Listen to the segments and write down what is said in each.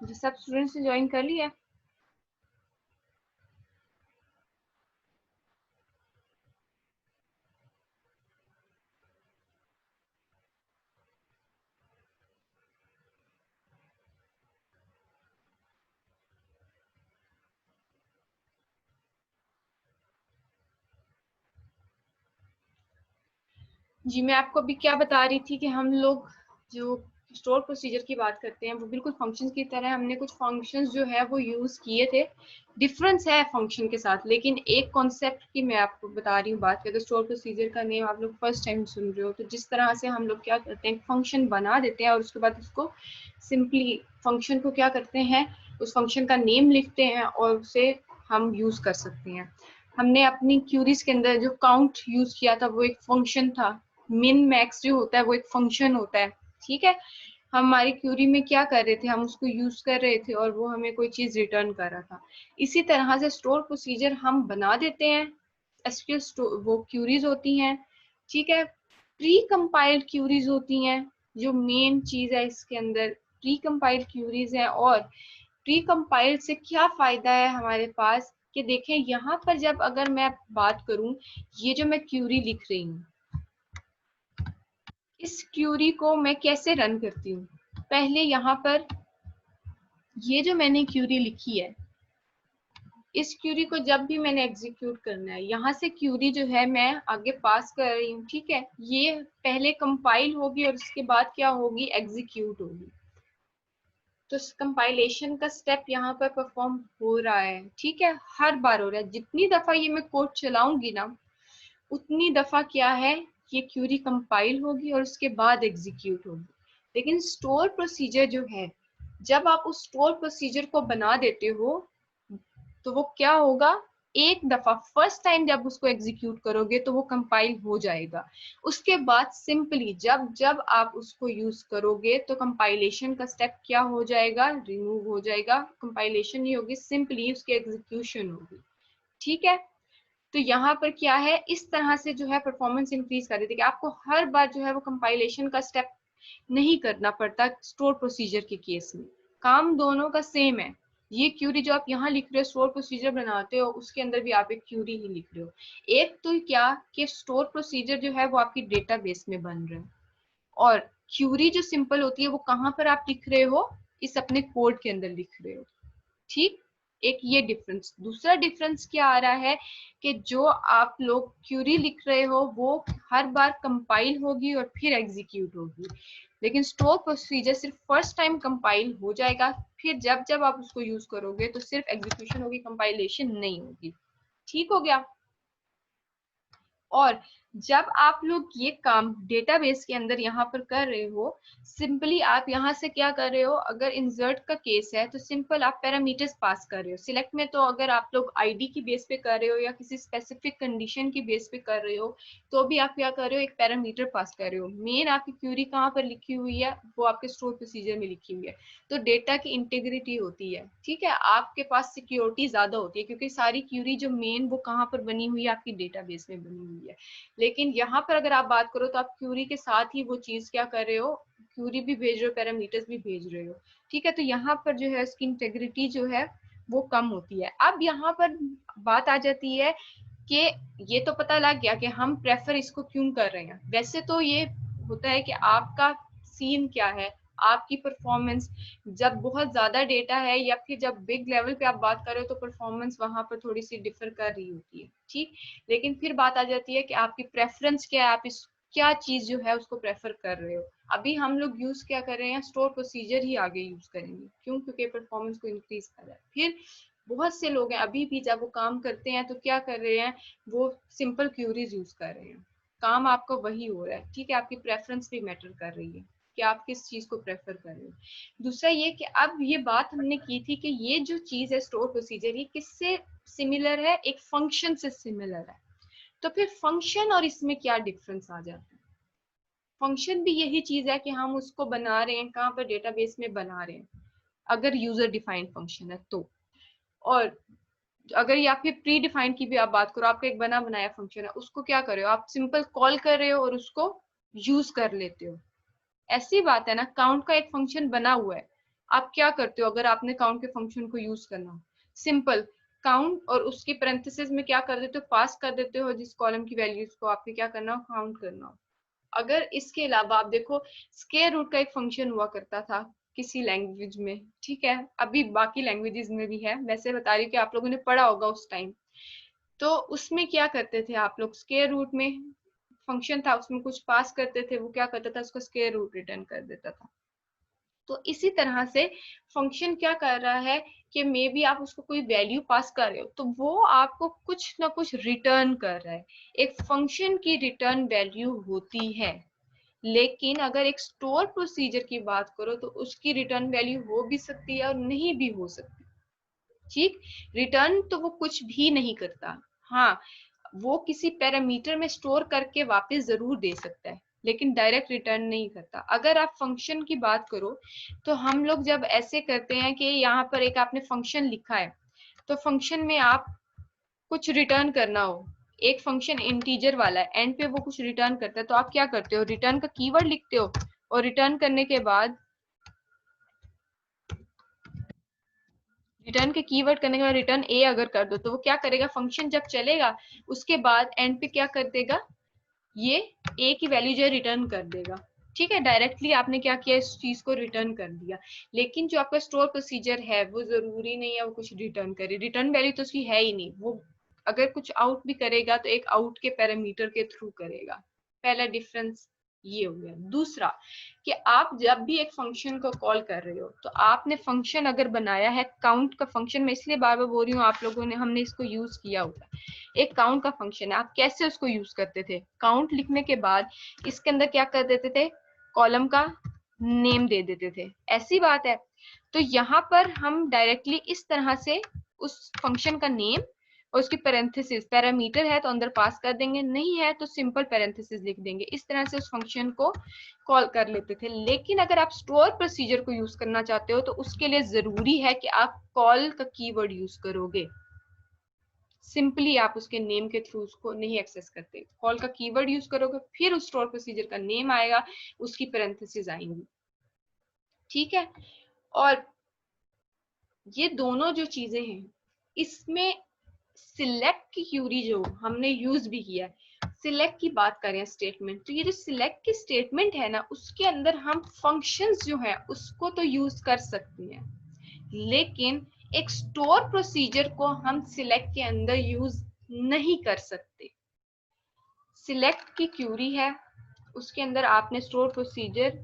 जी सब स्टूडेंट्स ने ज्वाइन कर लिया? जी मैं आपको अभी क्या बता रही थी कि हम लोग जो स्टोर प्रोसीजर की बात करते हैं वो बिल्कुल फंक्शंस की तरह हमने कुछ फंक्शंस जो है वो यूज किए थे। डिफरेंस है फंक्शन के साथ, लेकिन एक कॉन्सेप्ट की मैं आपको बता रही हूँ। बात करें स्टोर प्रोसीजर का नेम आप लोग फर्स्ट टाइम सुन रहे हो, तो जिस तरह से हम लोग क्या करते हैं फंक्शन बना देते हैं और उसके बाद उसको सिंपली फंक्शन को क्या करते हैं उस फंक्शन का नेम लिखते हैं और उसे हम यूज कर सकते हैं। हमने अपनी क्यूरीज के अंदर जो काउंट यूज किया था वो एक फंक्शन था। मिन मैक्स जो होता है वो एक फंक्शन होता है। ठीक है, हमारी क्यूरी में क्या कर रहे थे, हम उसको यूज कर रहे थे और वो हमें कोई चीज रिटर्न कर रहा था। इसी तरह से स्टोर प्रोसीजर हम बना देते हैं। एसक्यूएल वो क्यूरीज होती हैं। ठीक है, प्री कंपाइल्ड क्यूरीज होती हैं। जो मेन चीज है इसके अंदर प्री कंपाइल्ड क्यूरीज है। और प्री कंपाइल्ड से क्या फायदा है हमारे पास कि देखें यहाँ पर जब अगर मैं बात करूं, ये जो मैं क्यूरी लिख रही हूँ इस क्यूरी को मैं कैसे रन करती हूँ। पहले यहाँ पर ये जो मैंने क्यूरी लिखी है इस क्यूरी को जब भी मैंने एग्जीक्यूट करना है, यहाँ से क्यूरी जो है मैं आगे पास कर रही हूँ। ठीक है, ये पहले कंपाइल होगी और उसके बाद क्या होगी एग्जीक्यूट होगी। तो कंपाइलेशन का स्टेप यहाँ पर परफॉर्म हो रहा है। ठीक है, हर बार हो रहा है। जितनी दफा ये मैं कोड चलाऊंगी ना उतनी दफा क्या है ये क्यूरी कंपाइल होगी और उसके बाद एग्जीक्यूट होगी। लेकिन स्टोर प्रोसीजर जो है, जब आप उस स्टोर प्रोसीजर को बना देते हो तो वो क्या होगा, एक दफा फर्स्ट टाइम जब उसको एग्जीक्यूट करोगे तो वो कंपाइल हो जाएगा। उसके बाद सिंपली जब जब आप उसको यूज करोगे तो कंपाइलेशन का स्टेप क्या हो जाएगा, रिमूव हो जाएगा। कंपाइलेशन नहीं होगी, सिंपली उसकी एग्जीक्यूशन होगी। ठीक है, तो यहाँ पर क्या है इस तरह से जो है परफॉर्मेंस इंक्रीज कर देती है कि आपको हर बार जो है वो कंपाइलेशन का स्टेप नहीं करना पड़ता। स्टोर प्रोसीजर के केस में काम दोनों का सेम है। ये क्यूरी जो आप यहाँ लिख रहे हो स्टोर प्रोसीजर बनाते हो उसके अंदर भी आप एक क्यूरी ही लिख रहे हो। एक तो क्या कि स्टोर प्रोसीजर जो है वो आपकी डेटाबेस में बन रहा है और क्यूरी जो सिंपल होती है वो कहाँ पर आप लिख रहे हो, इस अपने कोड के अंदर लिख रहे हो। ठीक, एक ये डिफरेंस। दूसरा डिफरेंस क्या आ रहा है कि जो आप लोग क्यूरी लिख रहे हो वो हर बार कंपाइल होगी और फिर एग्जीक्यूट होगी। लेकिन स्टोर प्रोसीजर सिर्फ फर्स्ट टाइम कंपाइल हो जाएगा, फिर जब जब आप उसको यूज करोगे तो सिर्फ एग्जीक्यूशन होगी, कंपाइलेशन नहीं होगी। ठीक हो गया। और जब आप लोग ये काम डेटाबेस के अंदर यहाँ पर कर रहे हो, सिंपली आप यहाँ से क्या कर रहे हो, अगर इंसर्ट का केस है तो सिंपल आप पैरामीटर्स पास कर रहे हो। सिलेक्ट में तो अगर आप लोग आईडी की बेस पे कर रहे हो या किसी स्पेसिफिक कंडीशन की बेस पे कर रहे हो तो भी आप क्या कर रहे हो, एक पैरामीटर पास कर रहे हो। मेन आपकी क्यूरी कहाँ पर लिखी हुई है, वो आपके स्टोर प्रोसीजर में लिखी हुई है। तो डेटा की इंटीग्रिटी होती है। ठीक है, आपके पास सिक्योरिटी ज्यादा होती है क्योंकि सारी क्यूरी जो मेन वो कहाँ पर बनी हुई है, आपकी डेटाबेस में बनी हुई है। लेकिन यहाँ पर अगर आप बात करो तो आप क्यूरी के साथ ही वो चीज क्या कर रहे हो, क्यूरी भी भेज रहे हो, पैरामीटर्स भी भेज रहे हो। ठीक है, तो यहाँ पर जो है उसकी इंटेग्रिटी जो है वो कम होती है। अब यहाँ पर बात आ जाती है कि ये तो पता लग गया कि हम प्रेफर इसको क्यों कर रहे हैं। वैसे तो ये होता है कि आपका सीन क्या है, आपकी परफॉर्मेंस जब बहुत ज्यादा डेटा है या फिर जब बिग लेवल पे आप बात कर रहे हो तो परफॉर्मेंस वहां पर थोड़ी सी डिफर कर रही होती है। ठीक, लेकिन फिर बात आ जाती है कि आपकी प्रेफरेंस क्या है, आप इस क्या चीज जो है उसको प्रेफर कर रहे हो। अभी हम लोग यूज क्या कर रहे हैं, स्टोर प्रोसीजर ही आगे यूज करेंगे। क्यों, क्योंकि परफॉर्मेंस को इंक्रीज कर रहा है। फिर बहुत से लोग हैं अभी भी जब वो काम करते हैं तो क्या कर रहे हैं, वो सिंपल क्यूरीज यूज कर रहे हैं। काम आपका वही हो रहा है। ठीक है, आपकी प्रेफरेंस भी मैटर कर रही है कि आप किस चीज को प्रेफर कर रहे हो। दूसरा ये कि अब ये बात हमने की थी कि ये जो चीज है स्टोर प्रोसीजर ये किससे सिमिलर है, एक फंक्शन से सिमिलर है। तो फिर फंक्शन और इसमें क्या डिफरेंस आ जाता है। फंक्शन भी यही चीज है कि हम उसको बना रहे हैं कहाँ पर, डेटाबेस में बना रहे हैं अगर यूजर डिफाइंड फंक्शन है तो। और अगर या फिर प्री डिफाइंड की भी आप बात करो, आपका एक बना बनाया फंक्शन है उसको क्या कर रहे हो, आप सिंपल कॉल कर रहे हो और उसको यूज कर लेते हो। ऐसी बात है ना, काउंट का एक फंक्शन बना हुआ है, आप क्या करते हो अगर आपने काउंट के फंक्शन को यूज करना हो? सिंपल काउंट और उसके पैरेंथेसिस में क्या कर देते हो, पास कर देते हो जिस कॉलम की वैल्यूज को आपके क्या करना हो, काउंट करना हो। अगर इसके अलावा आप देखो स्क्वायर रूट का एक फंक्शन हुआ करता था किसी लैंग्वेज में, ठीक है, अभी बाकी लैंग्वेजेस में भी है, वैसे बता रही हूँ कि आप लोगों ने पढ़ा होगा उस टाइम। तो उसमें क्या करते थे आप लोग, स्क्वायर रूट में फंक्शन था, उसमें कुछ पास करते थे, वो क्या करता था, उसका स्क्वायर रूट रिटर्न कर देता था। तो इसी तरह से फंक्शन क्या कर रहा है कि मे बी आप उसको कोई वैल्यू पास कर रहे हो तो वो आपको कुछ ना कुछ रिटर्न कर रहा है। एक फंक्शन की रिटर्न वैल्यू होती है, लेकिन अगर एक स्टोर प्रोसीजर की बात करो तो उसकी रिटर्न वैल्यू हो भी सकती है और नहीं भी हो सकती। ठीक, रिटर्न तो वो कुछ भी नहीं करता। हाँ, वो किसी पैरामीटर में स्टोर करके वापस जरूर दे सकता है, लेकिन डायरेक्ट रिटर्न नहीं करता। अगर आप फंक्शन की बात करो तो हम लोग जब ऐसे करते हैं कि यहाँ पर एक आपने फंक्शन लिखा है, तो फंक्शन में आप कुछ रिटर्न करना हो, एक फंक्शन इंटीजर वाला है, एंड पे वो कुछ रिटर्न करता है, तो आप क्या करते हो, रिटर्न का कीवर्ड लिखते हो और रिटर्न करने के बाद रिटर्न के कीवर्ड करने के बाद रिटर्न ए अगर कर दो तो वो क्या करेगा, फंक्शन जब चलेगा उसके बाद एंड पे क्या कर देगा, ये ए की वैल्यू जो है रिटर्न कर देगा। ठीक है, डायरेक्टली आपने क्या किया, इस चीज को रिटर्न कर दिया। लेकिन जो आपका स्टोर प्रोसीजर है वो जरूरी नहीं है वो कुछ रिटर्न करे, रिटर्न वैल्यू तो उसकी है ही नहीं, वो अगर कुछ आउट भी करेगा तो एक आउट के पैरामीटर के थ्रू करेगा। पहला डिफरेंस ये हो गया। दूसरा कि आप जब भी एक फंक्शन को कॉल कर रहे हो तो आपने फंक्शन अगर बनाया है काउंट का फंक्शन, मैं इसलिए बार बार बोल रही हूँ आप लोगों ने, हमने इसको यूज किया हुआ है, एक काउंट का फंक्शन है। आप कैसे उसको यूज करते थे, काउंट लिखने के बाद इसके अंदर क्या कर देते थे, कॉलम का नेम दे देते थे, ऐसी बात है। तो यहाँ पर हम डायरेक्टली इस तरह से उस फंक्शन का नेम और उसकी पैरेंथेसिस, पैरामीटर है तो अंदर पास कर देंगे, नहीं है तो सिंपल पैरेंथेसिस लिख देंगे, इस तरह से उस फंक्शन को कॉल कर लेते थे। लेकिन अगर आप स्टोर प्रोसीजर को यूज करना चाहते हो तो उसके लिए जरूरी है कि आप कॉल का कीवर्ड यूज करोगे, सिंपली आप उसके नेम के थ्रू उसको नहीं एक्सेस करते, कॉल का कीवर्ड यूज करोगे, फिर उस स्टोर प्रोसीजर का नेम आएगा, उसकी पैरेंथेसिस आएंगी। ठीक है, और ये दोनों जो चीजें हैं इसमें सिलेक्ट की क्यूरी जो हमने यूज भी किया है, सिलेक्ट की बात करें स्टेटमेंट, तो ये जो सिलेक्ट की स्टेटमेंट है ना उसके अंदर हम फंक्शंस जो है उसको तो यूज कर सकते हैं, लेकिन एक स्टोर प्रोसीजर को हम सिलेक्ट के अंदर यूज नहीं कर सकते। सिलेक्ट की क्यूरी है उसके अंदर आपने स्टोर प्रोसीजर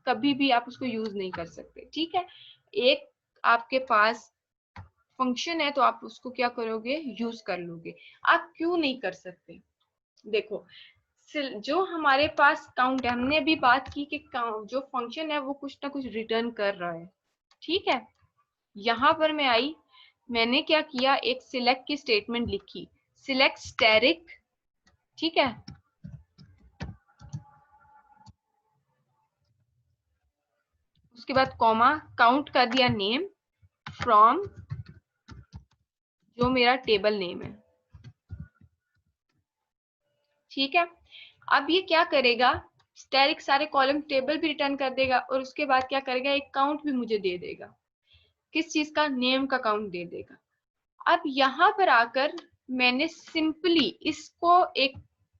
कभी भी आप उसको यूज नहीं कर सकते। ठीक है, एक आपके पास फंक्शन है तो आप उसको क्या करोगे, यूज कर लोगे। आप क्यों नहीं कर सकते, देखो जो हमारे पास काउंट है, हमने अभी बात की कि जो फंक्शन है वो कुछ ना कुछ रिटर्न कर रहा है। ठीक है, यहां पर मैं आई, मैंने क्या किया, एक सिलेक्ट की स्टेटमेंट लिखी, सिलेक्ट स्टैटिक, ठीक है, उसके बाद कॉमा, काउंट कर दिया नेम फ्रॉम जो मेरा टेबल नेम है। ठीक है, अब ये क्या करेगा, स्टैटिक सारे कॉलम टेबल भी रिटर्न कर देगा और उसके बाद क्या करेगा, एक काउंट भी मुझे दे देगा, किस चीज का, नेम का काउंट दे देगा। अब यहाँ पर आकर मैंने सिंपली इसको एक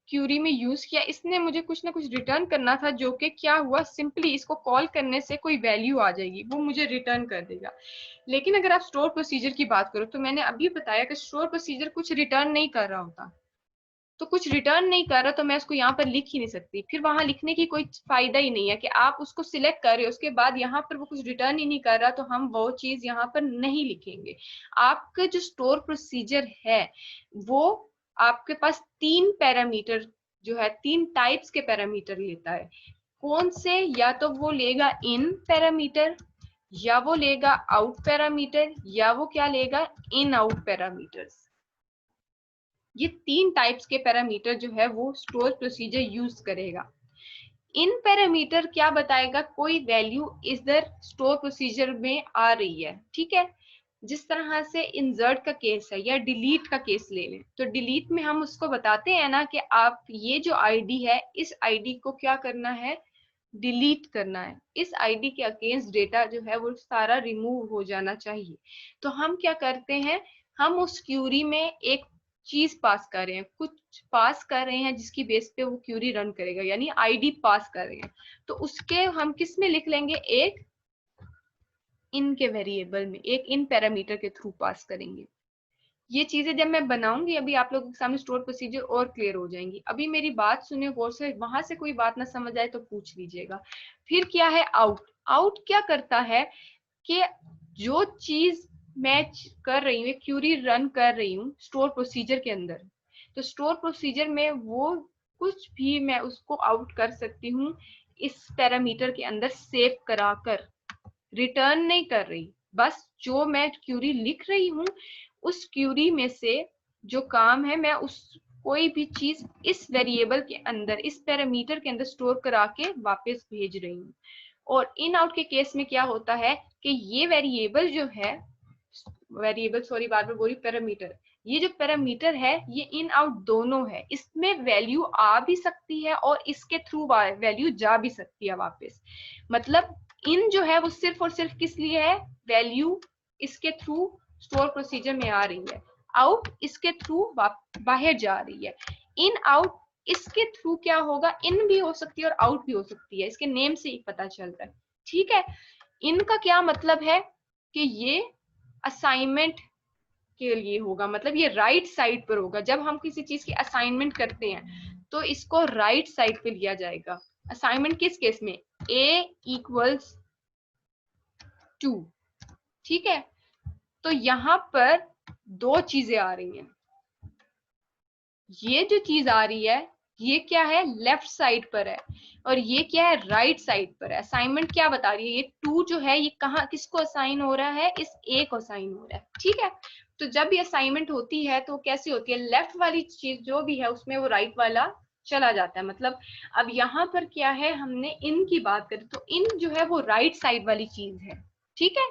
क्यूरी में यूज किया, इसने मुझे कुछ ना कुछ रिटर्न करना था, जो कि क्या हुआ, सिंपली इसको कॉल करने से कोई वैल्यू आ जाएगी वो मुझे रिटर्न कर देगा। लेकिन अगर आप स्टोर प्रोसीजर की बात करो तो मैंने अभी बताया कि स्टोर प्रोसीजर कुछ रिटर्न नहीं कर रहा होता, तो कुछ रिटर्न नहीं कर रहा तो मैं उसको यहाँ पर लिख ही नहीं सकती, फिर वहां लिखने की कोई फायदा ही नहीं है कि आप उसको सिलेक्ट कर रहे हो उसके बाद यहाँ पर वो कुछ रिटर्न ही नहीं कर रहा तो हम वो चीज यहाँ पर नहीं लिखेंगे। आपका जो स्टोर प्रोसीजर है वो आपके पास तीन पैरामीटर जो है, तीन टाइप्स के पैरामीटर लेता है। कौन से, या तो वो लेगा इन पैरामीटर, या वो लेगा आउट पैरामीटर, या वो क्या लेगा, इन आउट पैरामीटर्स। ये तीन टाइप्स के पैरामीटर जो है वो स्टोर प्रोसीजर यूज करेगा। इन पैरामीटर क्या बताएगा, कोई वैल्यू इधर स्टोर प्रोसीजर में आ रही है। ठीक है, जिस तरह से इंसर्ट का केस है या डिलीट का केस ले लें, तो डिलीट में हम उसको बताते हैं ना कि आप ये जो आईडी है इस आईडी को क्या करना है, डिलीट करना है, इस आईडी के अगेंस्ट डेटा जो है वो सारा रिमूव हो जाना चाहिए। तो हम क्या करते हैं, हम उस क्यूरी में एक चीज पास कर रहे हैं, कुछ पास कर रहे हैं जिसकी बेस पे वो क्यूरी रन करेगा, यानी आईडी पास कर रहे हैं। तो उसके हम किस में लिख लेंगे, एक इन के वेरिएबल में, एक इन पैरामीटर के थ्रू पास करेंगे। ये चीजें जब मैं बनाऊंगी अभी आप लोगों के सामने स्टोर प्रोसीजर और क्लियर हो जाएंगी। अभी मेरी बात सुनिए गौर से, वहां से कोई बात ना समझ आए तो पूछ लीजिएगा। फिर क्या है आउट, आउट क्या करता है कि जो चीज मैं कर रही हूँ, क्यूरी रन कर रही हूँ स्टोर प्रोसीजर के अंदर, तो स्टोर प्रोसीजर में वो कुछ भी मैं उसको आउट कर सकती हूँ इस पैरामीटर के अंदर सेव कराकर, रिटर्न नहीं कर रही। बस जो मैं क्यूरी लिख रही हूँ उस क्यूरी में से जो काम है मैं उस कोई भी चीज इस वेरिएबल के अंदर, इस पैरामीटर के अंदर स्टोर करा के वापस भेज रही हूँ। और इन आउट के केस में क्या होता है कि ये वेरिएबल जो है, वेरिएबल सॉरी बार बार बोली, पैरामीटर, ये जो पैरामीटर है ये इन आउट दोनों है, इसमें वैल्यू आ भी सकती है और इसके थ्रू वैल्यू जा भी सकती है वापस। मतलब इन जो है वो सिर्फ और सिर्फ किस लिए है, वैल्यू इसके थ्रू स्टोर प्रोसीजर में आ रही है, आउट इसके थ्रू बाहर जा रही है। इन आउट इसके थ्रू क्या होगा, इन भी हो सकती है और आउट भी हो सकती है, इसके नेम से ही पता चल रहा है। ठीक है, इनका क्या मतलब है कि ये असाइनमेंट के लिए होगा, मतलब ये राइट साइड पर होगा। जब हम किसी चीज की असाइनमेंट करते हैं तो इसको राइट साइड पे लिया जाएगा। असाइनमेंट किस केस में, a = 2। ठीक है, तो यहां पर दो चीजें आ रही हैं, ये जो चीज आ रही है ये क्या है, लेफ्ट साइड पर है, और ये क्या है, राइट साइड पर है। असाइनमेंट क्या बता रही है, ये 2 जो है ये कहाँ किसको असाइन हो रहा है, इस a को असाइन हो रहा है। ठीक है, तो जब ये असाइनमेंट होती है तो कैसी होती है, लेफ्ट वाली चीज जो भी है उसमें वो राइट वाला चला जाता है। मतलब अब यहाँ पर क्या है, हमने इन की बात करी तो इन जो है वो राइट साइड वाली चीज है। ठीक है,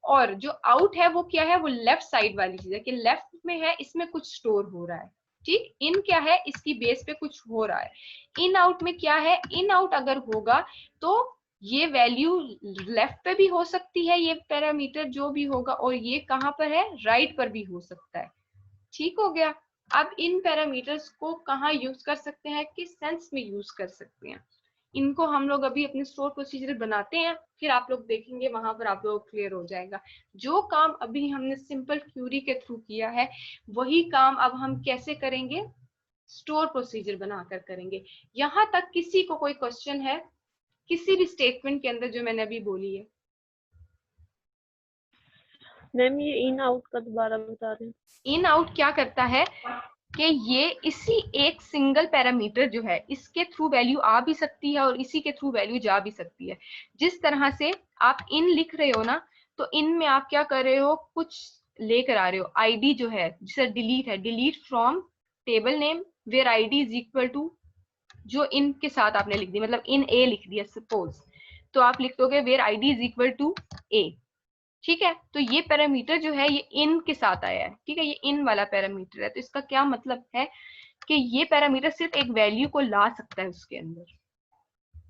और जो आउट है वो क्या है, वो लेफ्ट साइड वाली चीज है, कि लेफ्ट में है, इसमें कुछ स्टोर हो रहा है। ठीक, इन क्या है, इसकी बेस पे कुछ हो रहा है। इन आउट में क्या है, इन आउट अगर होगा तो ये वैल्यू लेफ्ट पे भी हो सकती है, ये पैरामीटर जो भी होगा, और ये कहां पर है, राइट पर भी हो सकता है। ठीक हो गया। अब इन पैरामीटर्स को कहाँ यूज कर सकते हैं, किस सेंस में यूज कर सकते हैं, इनको हम लोग अभी अपने स्टोर प्रोसीजर बनाते हैं, फिर आप लोग देखेंगे वहां पर आप लोग क्लियर हो जाएगा। जो काम अभी हमने सिंपल क्यूरी के थ्रू किया है वही काम अब हम कैसे करेंगे, स्टोर प्रोसीजर बनाकर करेंगे। यहां तक किसी को कोई क्वेश्चन है किसी भी स्टेटमेंट के अंदर जो मैंने अभी बोली है? मैम ये इन आउट का दोबारा बता रहे हैं। इन आउट क्या करता है कि ये इसी एक सिंगल पैरामीटर जो है इसके थ्रू वैल्यू आ भी सकती है और इसी के थ्रू वैल्यू जा भी सकती है। जिस तरह से आप इन लिख रहे हो ना, तो इन में आप क्या कर रहे हो, कुछ लेकर आ रहे हो, आईडी जो है जिसे डिलीट है, delete from table name where ID is equal to, जो इन के साथ आपने लिख दी, मतलब इन ए लिख दिया सपोज, तो आप लिख दोगे where ID is equal to A. ठीक है, तो ये पैरामीटर जो है ये इन के साथ आया है। ठीक है, ये इन वाला पैरामीटर है, तो इसका क्या मतलब है कि ये पैरामीटर सिर्फ एक वैल्यू को ला सकता है उसके अंदर।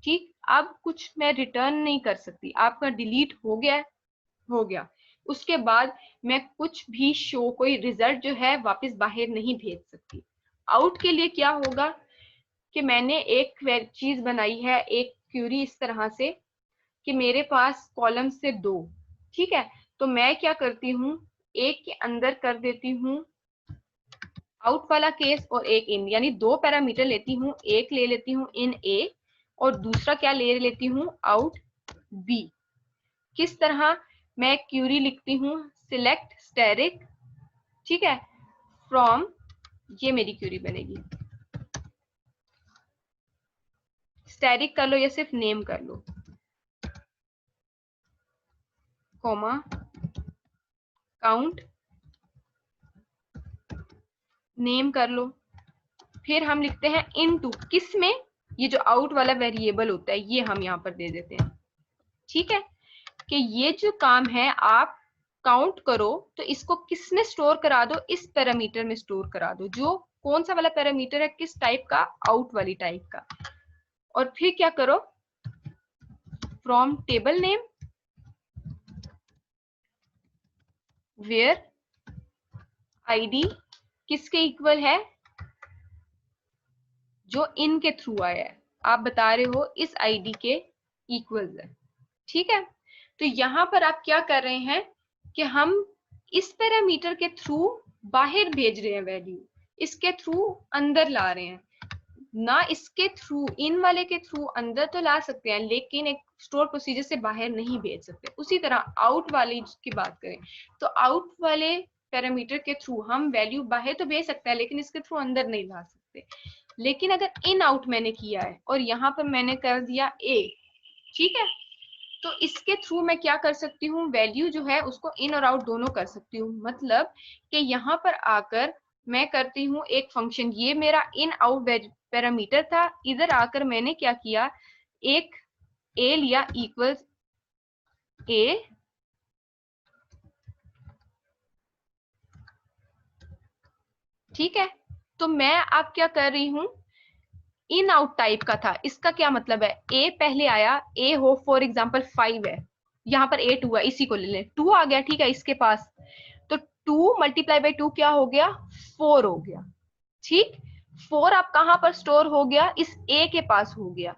ठीक, अब कुछ मैं रिटर्न नहीं कर सकती, आपका डिलीट हो गया है, हो गया, उसके बाद मैं कुछ भी शो, कोई रिजल्ट जो है वापस बाहर नहीं भेज सकती। आउट के लिए क्या होगा कि मैंने एक चीज बनाई है, एक क्यूरी इस तरह से कि मेरे पास कॉलम से 2, ठीक है, तो मैं क्या करती हूँ, एक के अंदर कर देती हूँ आउट वाला केस और एक इन, यानी 2 पैरामीटर लेती हूँ, एक ले लेती हूँ इन ए और दूसरा क्या ले लेती हूँ, आउट बी। किस तरह, मैं क्यूरी लिखती हूँ सिलेक्ट स्टैटिक, ठीक है, फ्रॉम, ये मेरी क्यूरी बनेगी, स्टैटिक कर लो या सिर्फ नेम कर लो, कॉमा काउंट नेम कर लो। फिर हम लिखते हैं इनटू, किस में, ये जो आउट वाला वेरिएबल होता है ये हम यहाँ पर दे देते हैं। ठीक है, कि ये जो काम है आप काउंट करो तो इसको किस में स्टोर करा दो, इस पैरामीटर में स्टोर करा दो, जो कौन सा वाला पैरामीटर है, किस टाइप का, आउट वाली टाइप का। और फिर क्या करो, from table name where ID किसके इक्वल है, जो इन के थ्रू आया है, आप बता रहे हो इस आईडी के इक्वल्स है। ठीक है, तो यहां पर आप क्या कर रहे हैं कि हम इस पैरामीटर के थ्रू बाहर भेज रहे हैं वैल्यू, इसके थ्रू अंदर ला रहे हैं ना, इसके थ्रू इन वाले के थ्रू अंदर तो ला सकते हैं लेकिन एक स्टोर प्रोसीजर से बाहर नहीं भेज सकते। उसी तरह आउट वाली की बात करें तो आउट वाले पैरामीटर के थ्रू हम वैल्यू बाहर तो भेज सकते हैं लेकिन इसके थ्रू अंदर नहीं ला सकते। लेकिन अगर इन आउट मैंने किया है और यहाँ पर मैंने कर दिया ए, ठीक है, तो इसके थ्रू मैं क्या कर सकती हूँ, वैल्यू जो है उसको इन और आउट दोनों कर सकती हूँ। मतलब कि यहाँ पर आकर मैं करती हूँ एक फंक्शन, ये मेरा इन आउट पैरामीटर था, इधर आकर मैंने क्या किया, एक ए लिया इक्वल्स ए, ठीक है। तो मैं अब क्या कर रही हूं, इन आउट टाइप का था, इसका क्या मतलब है, ए पहले आया, ए हो फॉर एग्जांपल 5 है, यहाँ पर ए 2 है, इसी को ले लें, 2 आ गया, ठीक है, इसके पास, तो 2 मल्टीप्लाई बाई 2 क्या हो गया, 4 हो गया। ठीक, 4 अब कहां पर स्टोर हो गया, इस ए के पास हो गया।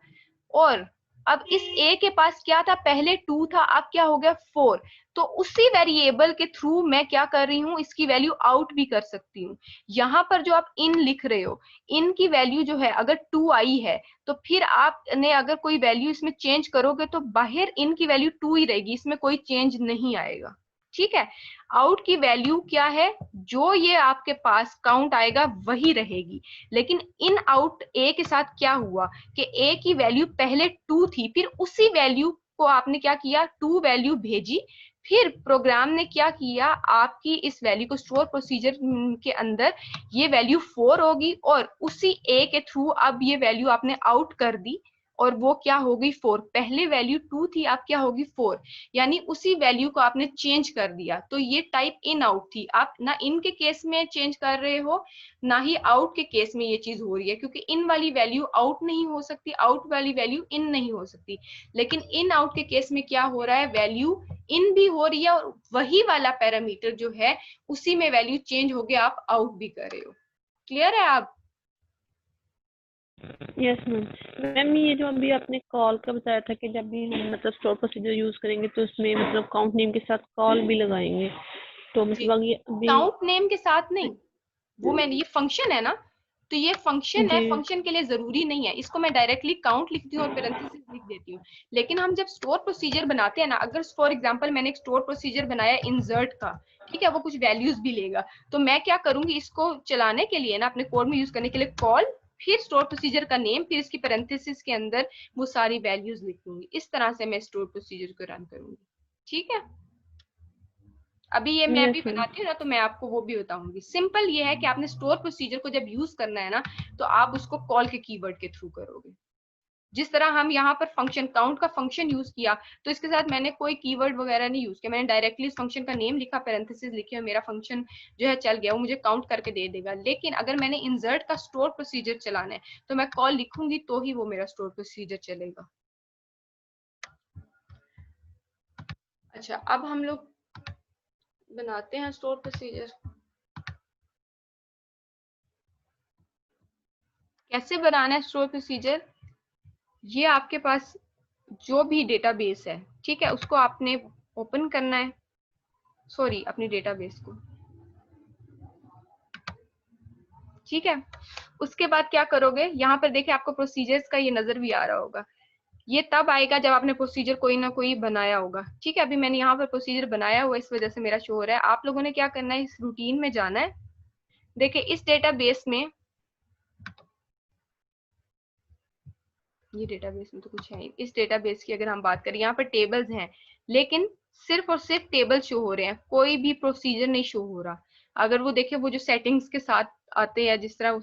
और अब इस ए के पास क्या था, पहले 2 था, अब क्या हो गया 4। तो उसी वेरिएबल के थ्रू मैं क्या कर रही हूं, इसकी वैल्यू आउट भी कर सकती हूँ। यहां पर जो आप इन लिख रहे हो, इन की वैल्यू जो है अगर 2 आई है तो फिर आपने अगर कोई वैल्यू इसमें चेंज करोगे तो बाहर इन की वैल्यू 2 ही रहेगी, इसमें कोई चेंज नहीं आएगा। ठीक है, आउट की वैल्यू क्या है, जो ये आपके पास काउंट आएगा वही रहेगी। लेकिन इन आउट ए के साथ क्या हुआ कि ए की वैल्यू पहले 2 थी, फिर उसी वैल्यू को आपने क्या किया, 2 वैल्यू भेजी, फिर प्रोग्राम ने क्या किया, आपकी इस वैल्यू को स्टोर प्रोसीजर के अंदर ये वैल्यू 4 होगी और उसी ए के थ्रू अब ये वैल्यू आपने आउट कर दी और वो क्या हो गई 4। पहले वैल्यू 2 थी, अब क्या होगी 4, यानी उसी वैल्यू को आपने चेंज कर दिया। तो ये टाइप इन आउट थी, आप ना इन के केस में चेंज कर रहे हो ना ही आउट के केस में ये चीज हो रही है, क्योंकि इन वाली वैल्यू आउट नहीं हो सकती, आउट वाली वैल्यू इन नहीं हो सकती। लेकिन इन आउट के केस में क्या हो रहा है, वैल्यू इन भी हो रही है और वही वाला पैरामीटर जो है उसी में वैल्यू चेंज हो गया, आप आउट भी कर रहे हो। क्लियर है आप? Yes ma'am. मैम ये जो अभी आपने कॉल का बताया था कि जब भी हम मतलब स्टोर प्रोसीजर यूज करेंगे तो उसमें मतलब काउंट नेम के साथ कॉल भी लगाएंगे, तो मतलब ये अभी काउंट नेम के साथ नहीं, वो मैंने, ये फंक्शन है ना, तो ये फंक्शन है, जी फंक्शन के लिए जरूरी नहीं है, इसको मैं डायरेक्टली काउंट लिखती हूँ और पैरेंथेसिस लिख देती हूँ। लेकिन हम जब स्टोर प्रोसीजर बनाते हैं ना, अगर फॉर एग्जांपल मैंने एक स्टोर प्रोसीजर बनाया इंसर्ट का, ठीक है, वो कुछ वैल्यूज भी लेगा, तो मैं क्या करूंगी, इसको चलाने के लिए ना, अपने कोड में यूज करने के लिए कॉल, फिर स्टोर प्रोसीजर का नेम, फिर इसकी पैरेंथेसिस के अंदर वो सारी वैल्यूज लिख दूंगी। इस तरह से मैं स्टोर प्रोसीजर को रन करूंगी। ठीक है, अभी ये मैं भी यस मैम। बनाती हूँ ना, तो मैं आपको वो भी बताऊंगी। सिंपल ये है कि आपने स्टोर प्रोसीजर को जब यूज करना है ना, तो आप उसको कॉल के कीवर्ड के थ्रू करोगे। जिस तरह हम यहाँ पर फंक्शन काउंट का फंक्शन यूज किया, तो इसके साथ मैंने कोई कीवर्ड वगैरह नहीं यूज किया, मैंने डायरेक्टली इस फंक्शन का नेम लिखा, पैरेंथेसिस लिखे और मेरा फंक्शन जो है चल गया, वो मुझे काउंट करके दे देगा। लेकिन अगर मैंने इंसर्ट का स्टोर प्रोसीजर चलाना है तो मैं कॉल लिखूंगी तो ही वो मेरा स्टोर प्रोसीजर चलेगा। अच्छा, अब हम लोग बनाते हैं स्टोर प्रोसीजर। कैसे बनाना है स्टोर प्रोसीजर, ये आपके पास जो भी डेटाबेस है, ठीक है, उसको आपने ओपन करना है, सॉरी अपनी डेटाबेस को, ठीक है। उसके बाद क्या करोगे, यहाँ पर देखिए आपको प्रोसीजर्स का ये नजर भी आ रहा होगा, ये तब आएगा जब आपने प्रोसीजर कोई ना कोई बनाया होगा। ठीक है, अभी मैंने यहाँ पर प्रोसीजर बनाया हुआ, इस वजह से मेरा शो हो रहा है। आप लोगों ने क्या करना है, इस रूटीन में जाना है। देखिए इस डेटाबेस में, ये डेटाबेस में तो कुछ है, इस डेटाबेस की अगर हम बात करें, यहाँ पर टेबल्स हैं, लेकिन सिर्फ और सिर्फ टेबल शो हो रहे हैं, कोई भी प्रोसीजर नहीं शो हो रहा। अगर वो देखे, वो जो सेटिंग्स के साथ आते हैं, जिस तरह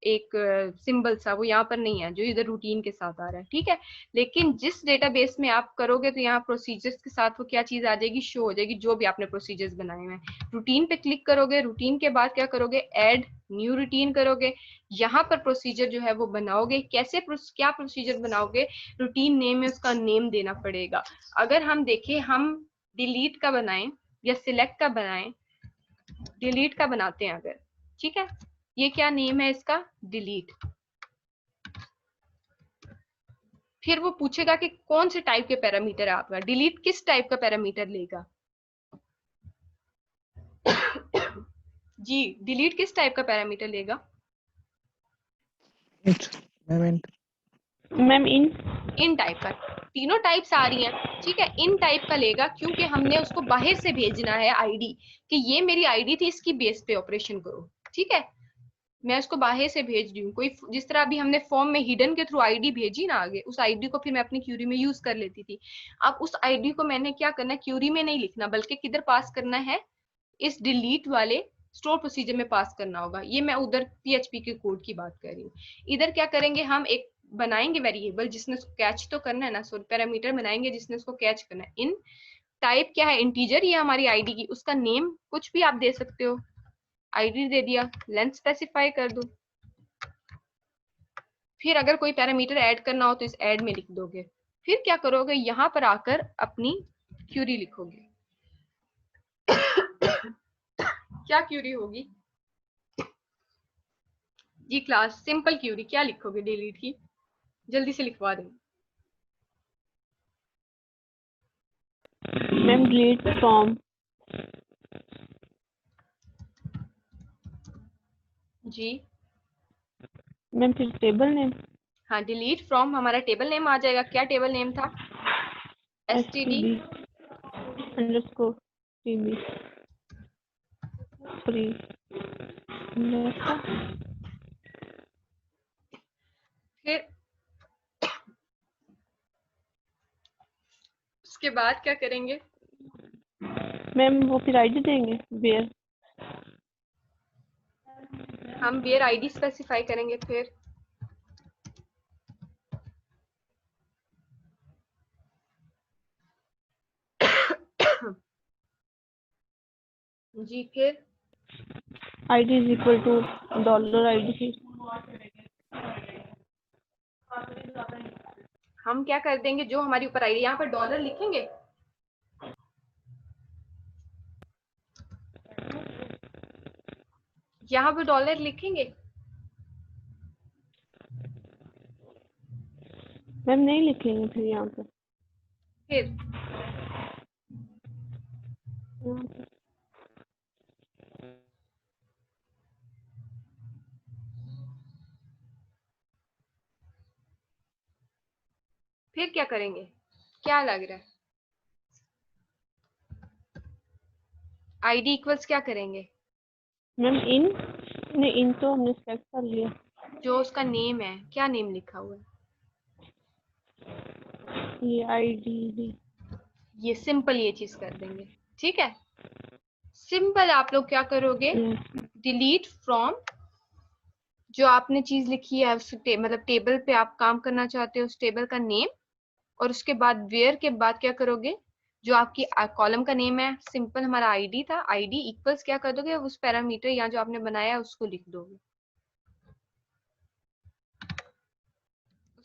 एक सिंबल सा, वो यहाँ पर नहीं है जो इधर रूटीन के साथ आ रहा है, ठीक है। लेकिन जिस डेटाबेस में आप करोगे तो यहाँ प्रोसीजर्स के साथ वो क्या चीज आ जाएगी, शो हो जाएगी, जो भी आपने प्रोसीजर्स बनाए हुए हैं। रूटीन पे क्लिक करोगे, रूटीन के बाद क्या करोगे, ऐड न्यू रूटीन करोगे, यहाँ पर प्रोसीजर जो है वो बनाओगे। कैसे क्या प्रोसीजर बनाओगे, रूटीन नेम है उसका नेम देना पड़ेगा। अगर हम देखें, हम डिलीट का बनाएं या सिलेक्ट का बनाएं, डिलीट का बनाते हैं अगर, ठीक है, ये क्या नेम है इसका, डिलीट। फिर वो पूछेगा कि कौन से टाइप के पैरामीटर है आपका, डिलीट किस टाइप का पैरामीटर लेगा जी, डिलीट किस टाइप का पैरामीटर लेगा मैम इन टाइप का। तीनों टाइप्स आ रही हैं, ठीक है, इन टाइप का लेगा क्योंकि हमने उसको बाहर से भेजना है आईडी, कि ये मेरी आईडी थी, इसकी बेस पे ऑपरेशन करो, ठीक है। मैं उसको बाहर से भेज रही हूँ, कोई जिस तरह अभी हमने फॉर्म में हिडन के थ्रू आईडी भेजी ना आगे, उस आईडी को फिर मैं अपनी क्यूरी में यूज कर लेती थी। अब उस आईडी को मैंने क्या करना है, क्यूरी में नहीं लिखना, बल्कि किधर पास करना है, इस डिलीट वाले स्टोर प्रोसीजर में पास करना होगा। ये मैं उधर पीएचपी के कोड की बात कर रही हूँ। इधर क्या करेंगे, हम एक बनाएंगे वेरिएबल जिसने उसको कैच तो करना है ना, सॉरी पैरामीटर बनाएंगे जिसने उसको कैच करना है। इन टाइप क्या है, इंटीजर, ये हमारी आईडी की, उसका नेम कुछ भी आप दे सकते हो, आईडी दे दिया, लेंथ स्पेसिफाई कर दो। फिर अगर कोई पैरामीटर ऐड करना हो तो इस ऐड में लिख दोगे। फिर क्या करोगे, यहाँ पर आकर अपनी क्यूरी लिखोगे क्या क्यूरी होगी जी क्लास, सिंपल क्यूरी, क्या लिखोगे डिलीट की, जल्दी से लिखवा दें। मैम डिलीट फ्रॉम, जी मैम फिर टेबल नेम, हाँ, डिलीट फ्रॉम हमारा टेबल नेम आ जाएगा। क्या टेबल नेम था, एसटीडी अंडरस्कोर टीबी फ्री। फिर उसके बाद क्या करेंगे, मैम वो फिर आईडी देंगे वेयर, हम वेयर आईडी स्पेसिफाई करेंगे। फिर जी फिर ID is equal to dollar ID. हम क्या कर देंगे, जो हमारी ऊपर आईडी, यहाँ पर डॉलर लिखेंगे, यहाँ पर डॉलर लिखेंगे, मैम नहीं लिखेंगे फिर यहाँ पर, फिर फिर क्या करेंगे, क्या लग रहा है, आईडी इक्वल्स क्या करेंगे, मैम इन ने इन तो हमने सेलेक्ट कर लिया, जो उसका नेम है, क्या नेम लिखा हुआ है, ये आईडी, ये सिंपल ये चीज कर देंगे, ठीक है। सिंपल आप लोग क्या करोगे, डिलीट फ्रॉम, जो आपने चीज लिखी है उस मतलब टेबल पे आप काम करना चाहते हो, उस टेबल का नेम, और उसके बाद वेयर के बाद क्या करोगे, जो आपकी कॉलम का नेम है, सिंपल हमारा आईडी था, आईडी इक्वल्स क्या कर दोगे, उस पैरामीटर यहाँ जो आपने बनाया है उसको लिख दोगे।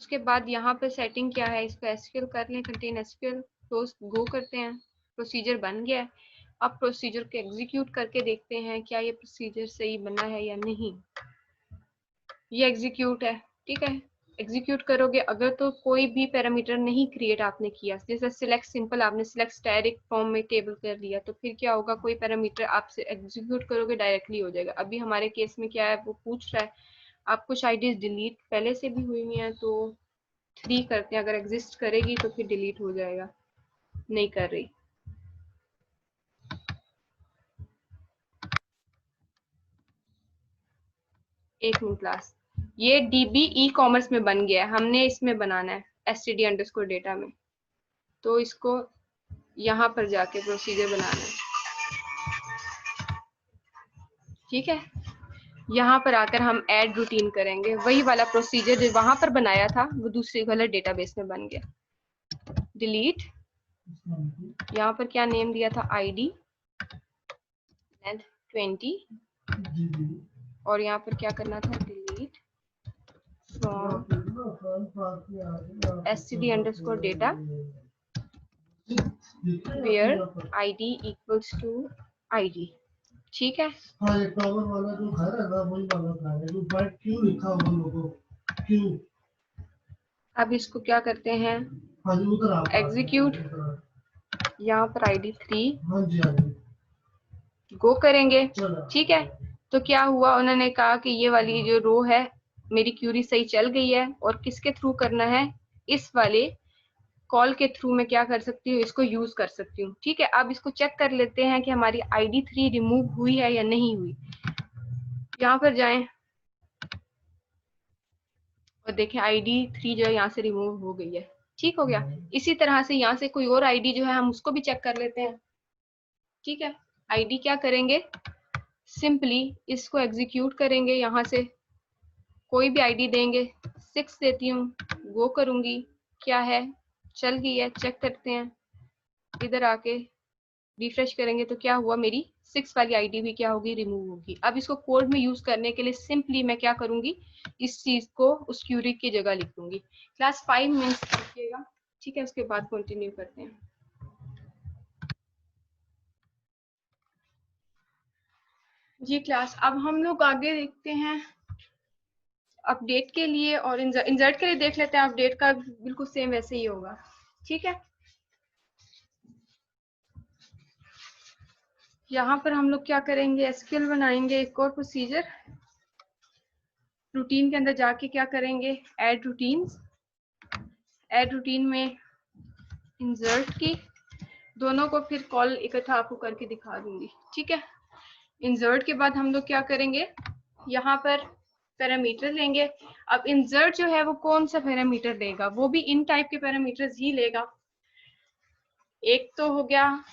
उसके बाद यहाँ पे सेटिंग क्या है, इसको एसक्यूएल कर लें, कंटेन एसक्यूएल, क्लोज गो करते हैं, प्रोसीजर बन गया है। अब प्रोसीजर को एग्जीक्यूट करके देखते हैं क्या ये प्रोसीजर सही बना है या नहीं। ये एग्जीक्यूट है, ठीक है, एग्जीक्यूट करोगे। अगर तो कोई भी पैरामीटर नहीं क्रिएट आपने किया, जैसे सिलेक्ट, सिंपल आपने सिलेक्ट स्टैटिक फॉर्म में टेबल कर लिया, तो फिर क्या होगा, कोई पैरामीटर आपसे एग्जीक्यूट करोगे डायरेक्टली हो जाएगा। अभी हमारे केस में क्या है, वो पूछ रहा है आप कुछ आईडीज डिलीट पहले से भी हुई हुई हैं, तो 3 करते हैं, अगर एग्जिस्ट करेगी तो फिर डिलीट हो जाएगा, नहीं कर रही। एक मिनट क्लास, ये डीबी ई कॉमर्स में बन गया है, हमने इसमें बनाना है एसटीडी अंडरस्कोर डेटा में, तो इसको यहाँ पर जाके प्रोसीजर बनाना है, ठीक है। यहाँ पर आकर हम ऐड रूटीन करेंगे, वही वाला प्रोसीजर जो वहां पर बनाया था वो दूसरे वाले डेटाबेस में बन गया। डिलीट, यहाँ पर क्या नेम दिया था, आईडी एंड 20, और यहाँ पर क्या करना था, delete from std_data where id equals to id। ठीक है, हाँ ये टॉवर वाला जो घर है ना वही वाला घर है जो वाइट क्यू लिखा हुआ लोगो क्यू। अब इसको क्या करते हैं, हाँ जी उधर आप एग्जीक्यूट, यहाँ पर id 3 हाँ जी गो करेंगे। ठीक है, तो क्या हुआ, उन्होंने कहा कि ये वाली जो रो है मेरी क्यूरी सही चल गई है, और किसके थ्रू करना है, इस वाले कॉल के थ्रू मैं क्या कर सकती हूँ, इसको यूज कर सकती हूँ। ठीक है, अब इसको चेक कर लेते हैं कि हमारी आईडी 3 रिमूव हुई है या नहीं हुई। यहाँ पर जाएं और देखें आईडी 3 जो है यहाँ से रिमूव हो गई है। ठीक हो गया। इसी तरह से यहाँ से कोई और आईडी जो है हम उसको भी चेक कर लेते हैं। ठीक है, आईडी क्या करेंगे, सिंपली इसको एग्जीक्यूट करेंगे, यहाँ से कोई भी आईडी देंगे, 6 देती हूँ, गो करूंगी, क्या है, चल गई है, चेक करते हैं। इधर आके रिफ्रेश करेंगे तो क्या हुआ, मेरी 6 वाली आईडी भी क्या होगी, रिमूव होगी। अब इसको कोड में यूज करने के लिए सिंपली मैं क्या करूंगी, इस चीज को उस क्यूरी की जगह लिख दूंगी। क्लास 5 मिनट्स रखिएगा। ठीक है, उसके बाद कंटिन्यू करते हैं। जी क्लास, अब हम लोग आगे देखते हैं अपडेट के लिए, और इंसर्ट के लिए देख लेते हैं। अपडेट का बिल्कुल सेम वैसे ही होगा। ठीक है, यहाँ पर हम लोग क्या करेंगे, एसक्यूएल बनाएंगे एक और प्रोसीजर। रूटीन के अंदर जाके क्या करेंगे, ऐड रूटीन्स। ऐड रूटीन में इंसर्ट की, दोनों को फिर कॉल इकट्ठा आपको करके दिखा दूंगी। ठीक है, इंसर्ट के बाद हम लोग क्या करेंगे, यहाँ पर पैरामीटर लेंगे। अब इंसर्ट जो है वो कौन सा पैरामीटर लेगा, वो भी इन टाइप के पैरामीटर्स ही लेगा। एक तो हो गया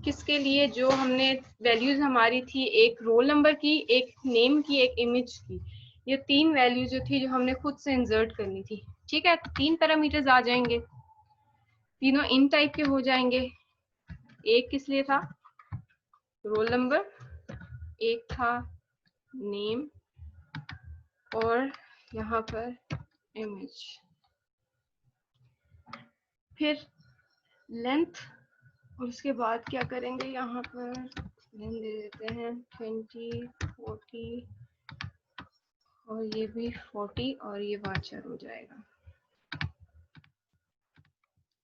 किसके लिए, जो हमने वैल्यूज हमारी थी, एक रोल नंबर की, एक नेम की, एक इमेज की। ये 3 वैल्यू जो थी जो हमने खुद से इंसर्ट करनी थी। ठीक है, 3 पैरामीटर्स आ जाएंगे, तीनों इन टाइप के हो जाएंगे। एक किस लिए था, रोल नंबर, एक था नेम, और यहाँ पर इमेज। फिर लेंथ, और उसके बाद क्या करेंगे, यहाँ पर लेंथ दे देते हैं 20, 40, और ये भी 40, और ये वाचर हो जाएगा।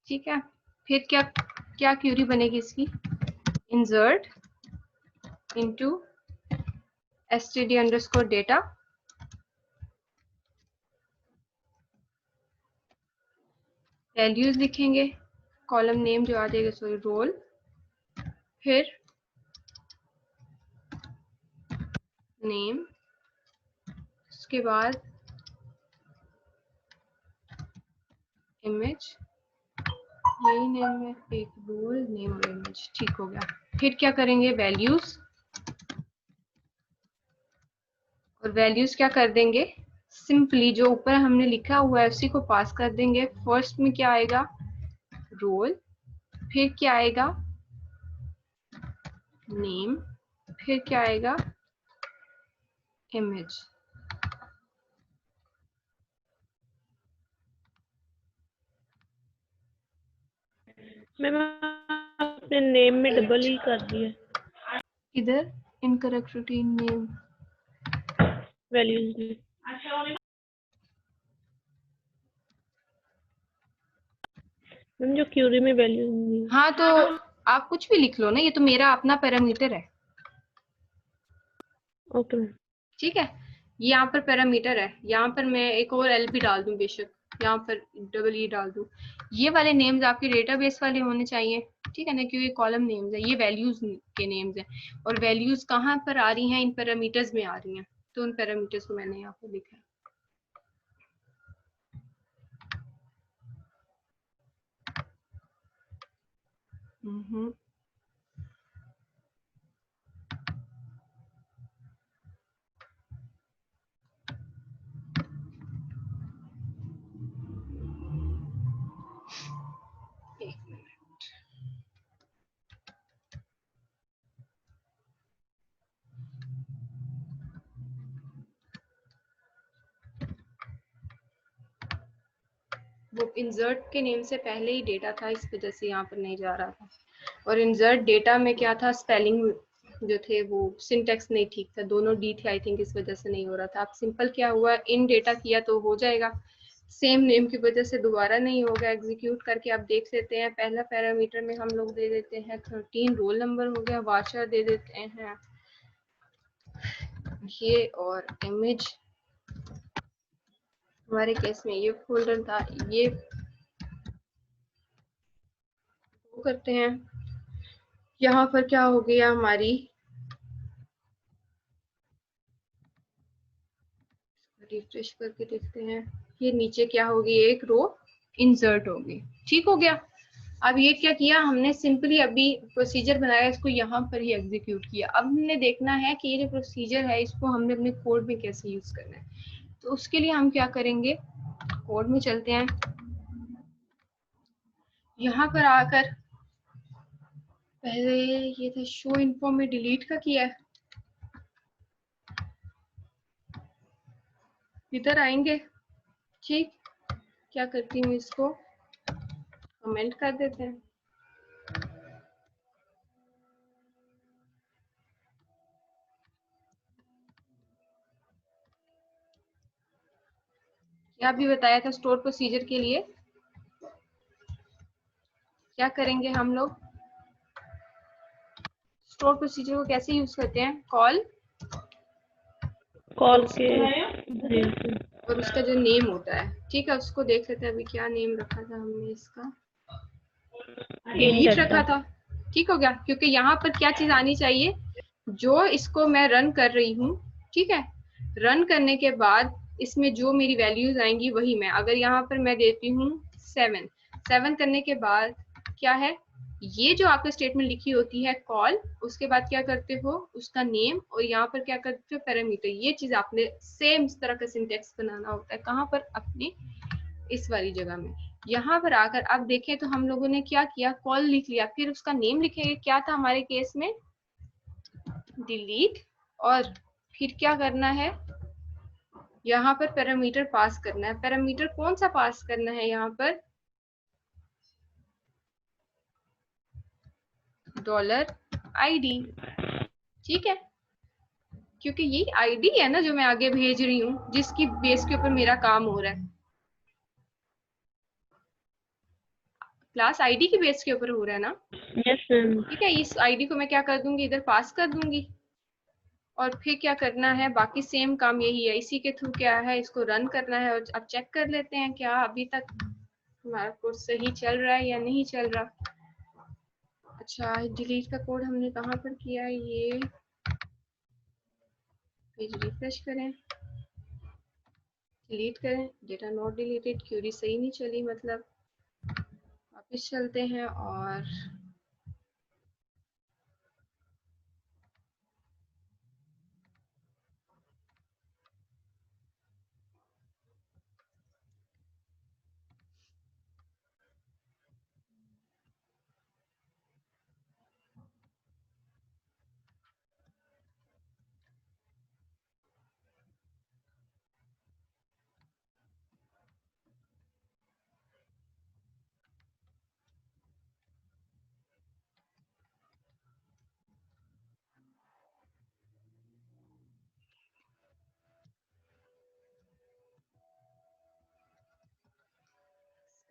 ठीक है, फिर क्या क्या क्यूरी बनेगी इसकी, इंसर्ट इनटू std_data, वैल्यूज लिखेंगे, कॉलम नेम जो आ जाएगा, सॉरी रोल, फिर नेम, उसके बाद इमेज, यही नेम है, एक रोल नेम और इमेज। ठीक हो गया। फिर क्या करेंगे, वैल्यूज, और वैल्यूज क्या कर देंगे, सिंपली जो ऊपर हमने लिखा हुआ है उसी को पास कर देंगे। फर्स्ट में क्या आएगा, रोल, फिर क्या आएगा, नेम, फिर क्या आएगा, इमेज। मैम आपने नेम में डबल ही कर दिया, इधर इनकरेक्ट रूटीन नेम, वैल्यूज में। मैम जो क्यूरी में वैल्यूज नहीं है। हाँ तो आप कुछ भी लिख लो ना, ये तो मेरा अपना पैरामीटर है। Okay ma'am. ठीक है, ये यहाँ पर पैरामीटर है, यहाँ पर मैं एक और एल भी डाल दूं, बेशक यहाँ पर डबल ई डाल दूं। ये वाले नेम्स आपके डेटाबेस वाले होने चाहिए। ठीक है ना, क्योंकि कॉलम नेम्स है, ये वैल्यूज के नेम्स है, और वैल्यूज कहाँ पर आ रही हैं, इन पैरामीटर्स में आ रही हैं। तो उन पैरामीटर्स को मैंने यहाँ पर लिखा है। वो इंसर्ट के नेम से पहले ही डेटा था, इस वजह से यहाँ पर नहीं जा रहा था। और इंसर्ट डेटा में क्या था, स्पेलिंग जो थे वो सिंटेक्स नहीं ठीक था, दोनों डी थे आई थिंक, इस वजह से नहीं हो रहा था। अब सिंपल क्या हुआ, इन डेटा किया तो हो जाएगा, सेम नेम की वजह से दोबारा नहीं होगा। एग्जीक्यूट करके आप देख लेते हैं। पहला पैरामीटर में हम लोग दे देते हैं 13, रोल नंबर हो गया, वाचा दे देते हैं ये, और इमेज हमारे केस में ये फोल्डर था, ये वो करते हैं। यहाँ पर क्या हो गया हमारी, रिफ्रेश करके देखते हैं, ये नीचे क्या होगी, एक रो इंसर्ट होगी। ठीक हो गया। अब ये क्या किया हमने, सिंपली अभी प्रोसीजर बनाया, इसको यहाँ पर ही एग्जीक्यूट किया। अब हमने देखना है कि ये जो प्रोसीजर है इसको हमने अपने कोड में कैसे यूज करना है। तो उसके लिए हम क्या करेंगे, कोड में चलते हैं। यहाँ पर आकर पहले ये था शो इन्फो में डिलीट का किया है, इधर आएंगे। ठीक, क्या करती हूँ, इसको कमेंट कर देते हैं। क्या भी बताया था स्टोर प्रोसीजर के लिए क्या करेंगे हम लोग, स्टोर प्रोसीजर को कैसे यूज करते हैं, कॉल के और उसका जो नेम होता है। ठीक है, उसको देख लेते हैं। अभी क्या नेम रखा था हमने इसका, डिलीट रखा था। ठीक हो गया, क्योंकि यहाँ पर क्या चीज आनी चाहिए, जो इसको मैं रन कर रही हूँ। ठीक है, रन करने के बाद इसमें जो मेरी वैल्यूज आएंगी वही मैं, अगर यहाँ पर मैं देती हूँ 7 करने के बाद क्या है, ये जो आपको स्टेटमेंट लिखी होती है कॉल, उसके बाद क्या करते हो उसका नेम, और यहाँ पर क्या करते हो पैरामीटर। ये चीज आपने सेम इस तरह का सिंटेक्स बनाना होता है। कहाँ पर, अपनी इस वाली जगह में। यहाँ पर आकर आप देखें तो हम लोगों ने क्या किया, कॉल लिख लिया, फिर उसका नेम लिखेंगे, क्या था हमारे केस में डिलीट, और फिर क्या करना है, यहाँ पर पैरामीटर पास करना है। पैरामीटर कौन सा पास करना है, यहाँ पर $id। ठीक है, क्योंकि ये आईडी है ना जो मैं आगे भेज रही हूँ, जिसकी बेस के ऊपर मेरा काम हो रहा है, क्लास आईडी की बेस के ऊपर हो रहा है ना। Yes ma'am. ठीक है, इस आईडी को मैं क्या कर दूंगी, इधर पास कर दूंगी, और फिर क्या करना है, बाकी सेम काम यही है। इसी के थ्रू क्या है, इसको रन करना है। और अब चेक कर लेते हैं क्या अभी तक हमारा कोड सही चल रहा है या नहीं चल रहा। अच्छा, डिलीट का कोड हमने कहाँ पर किया है, ये पेज रिफ्रेश करें, डिलीट करें, डेटा नॉट डिलीटेड, क्यूरी सही नहीं चली, मतलब वापस चलते हैं और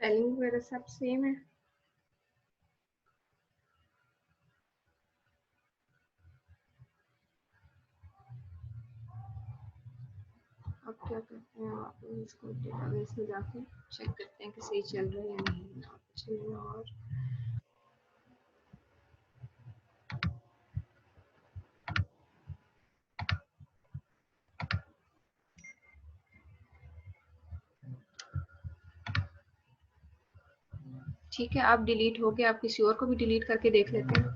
स्पेलिंग वगैरह सब सेम है। अब क्या करते हैं, आप इसको डेटाबेस में जाके चेक करते हैं कि सही चल रहा है या नहीं। चलिए, और ठीक है, आप डिलीट हो गया, आप किसी और को भी डिलीट करके देख लेते हैं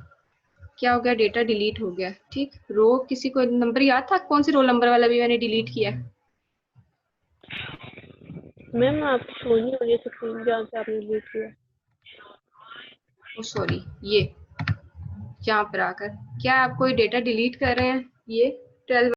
क्या हो गया। डेटा डिलीट हो गया। ठीक, रो किसी को नंबर याद था, कौन सी रोल नंबर वाला भी मैंने डिलीट किया है। मैम आप शो नहीं हो रही स्क्रीन जहाँ से आपने डिलीट किया। ओ सॉरी, ये यहाँ पर आकर क्या आप कोई डेटा डिलीट कर रहे हैं, ये 12